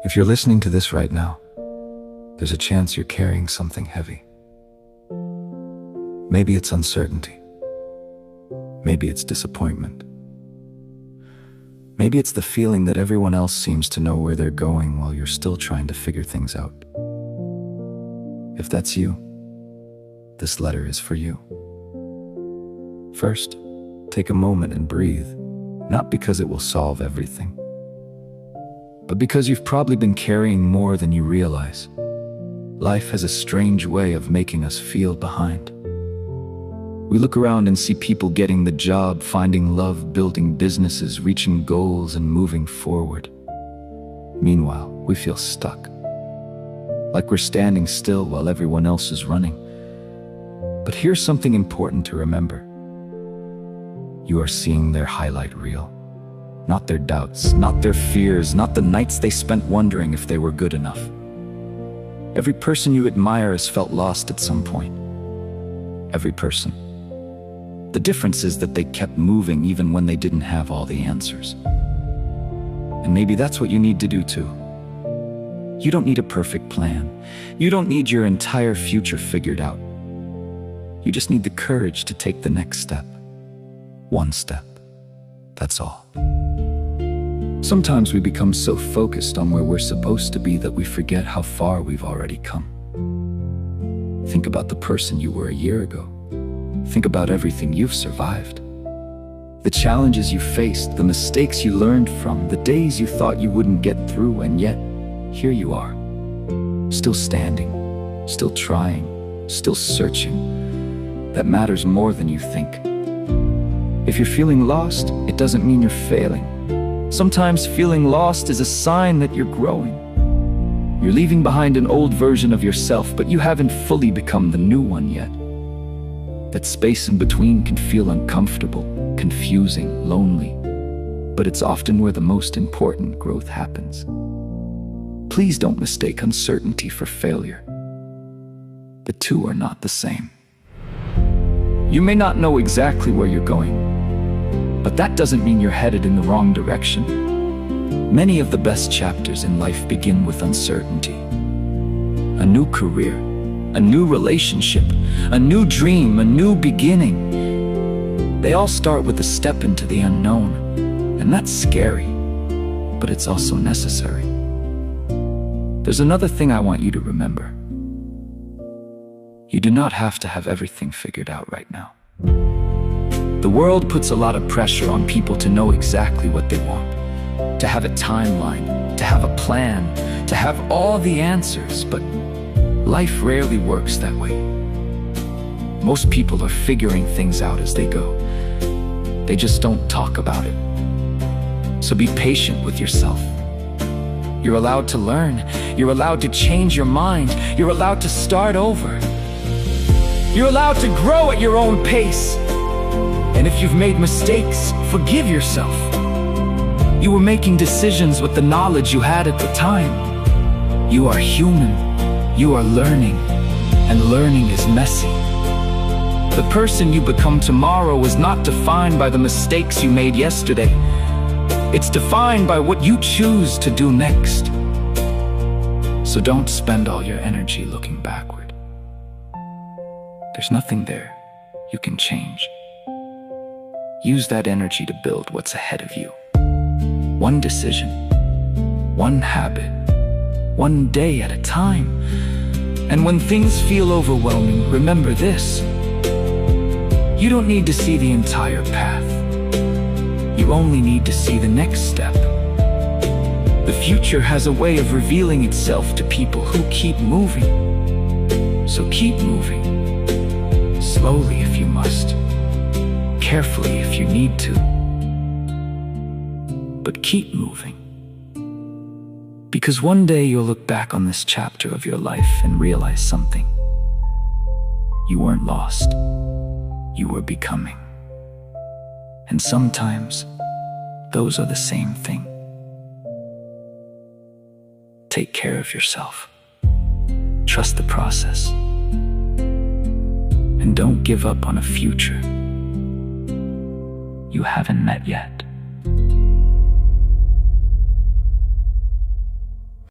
If you're listening to this right now, there's a chance you're carrying something heavy. Maybe it's uncertainty. Maybe it's disappointment. Maybe it's the feeling that everyone else seems to know where they're going while you're still trying to figure things out. If that's you, this letter is for you. First, take a moment and breathe, not because it will solve everything, but because you've probably been carrying more than you realize. Life has a strange way of making us feel behind. We look around and see people getting the job, finding love, building businesses, reaching goals, and moving forward. Meanwhile, we feel stuck, like we're standing still while everyone else is running. But here's something important to remember. You are seeing their highlight reel, not their doubts, not their fears, not the nights they spent wondering if they were good enough. Every person you admire has felt lost at some point. Every person. The difference is that they kept moving even when they didn't have all the answers. And maybe that's what you need to do too. You don't need a perfect plan. You don't need your entire future figured out. You just need the courage to take the next step. One step. That's all. Sometimes we become so focused on where we're supposed to be that we forget how far we've already come. Think about the person you were a year ago. Think about everything you've survived. The challenges you faced, the mistakes you learned from, the days you thought you wouldn't get through, and yet, here you are. Still standing, still trying, still searching. That matters more than you think. If you're feeling lost, it doesn't mean you're failing. Sometimes feeling lost is a sign that you're growing. You're leaving behind an old version of yourself, but you haven't fully become the new one yet. That space in between can feel uncomfortable, confusing, lonely, but it's often where the most important growth happens. Please don't mistake uncertainty for failure. The two are not the same. You may not know exactly where you're going, but that doesn't mean you're headed in the wrong direction. Many of the best chapters in life begin with uncertainty. A new career, a new relationship, a new dream, a new beginning. They all start with a step into the unknown, and that's scary, but it's also necessary. There's another thing I want you to remember. You do not have to have everything figured out right now. The world puts a lot of pressure on people to know exactly what they want, to have a timeline, to have a plan, to have all the answers, but life rarely works that way. Most people are figuring things out as they go. They just don't talk about it. So be patient with yourself. You're allowed to learn. You're allowed to change your mind. You're allowed to start over. You're allowed to grow at your own pace. And if you've made mistakes, forgive yourself. You were making decisions with the knowledge you had at the time. You are human. You are learning. And learning is messy. The person you become tomorrow is not defined by the mistakes you made yesterday. It's defined by what you choose to do next. So don't spend all your energy looking backward. There's nothing there you can change. Use that energy to build what's ahead of you. One decision, one habit, one day at a time. And when things feel overwhelming, remember this. You don't need to see the entire path. You only need to see the next step. The future has a way of revealing itself to people who keep moving. So keep moving. Slowly if you must. Carefully if you need to. But keep moving. Because one day you'll look back on this chapter of your life and realize something. You weren't lost. You were becoming. And sometimes, those are the same thing. Take care of yourself. Trust the process. And don't give up on a future you haven't met yet.